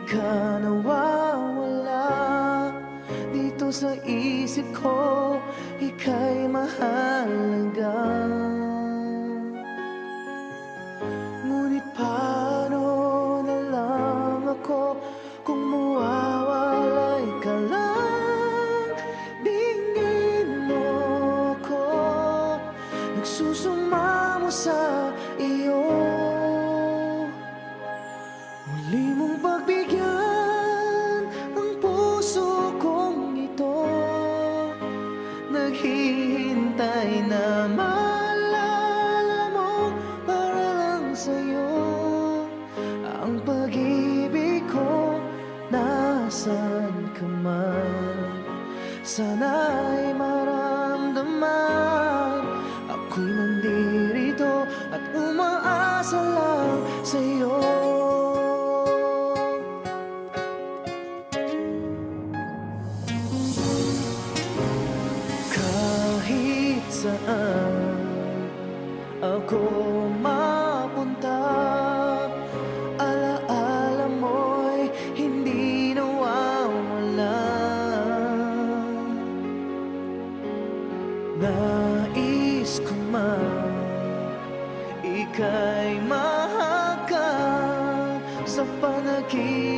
ka nawawala dito sa isip ko, ika'y mahalaga. Ngunit paano na lang ako kung mawawalay ka lang? Bingin mo ako, nagsusumamo sa iyo. Muli mong pagbigyan ang puso kong ito, naghihintay na maalala mo para lang sa'yo. Ang pag-ibig ko, nasan ka man, sana'y maramdaman. Ako'y nandirito at umaasa lang sa'yo. Kahit saan ako mapunta, alaala mo'y hindi nawawala. Nais ko man ika'y mahagkan sa panaginip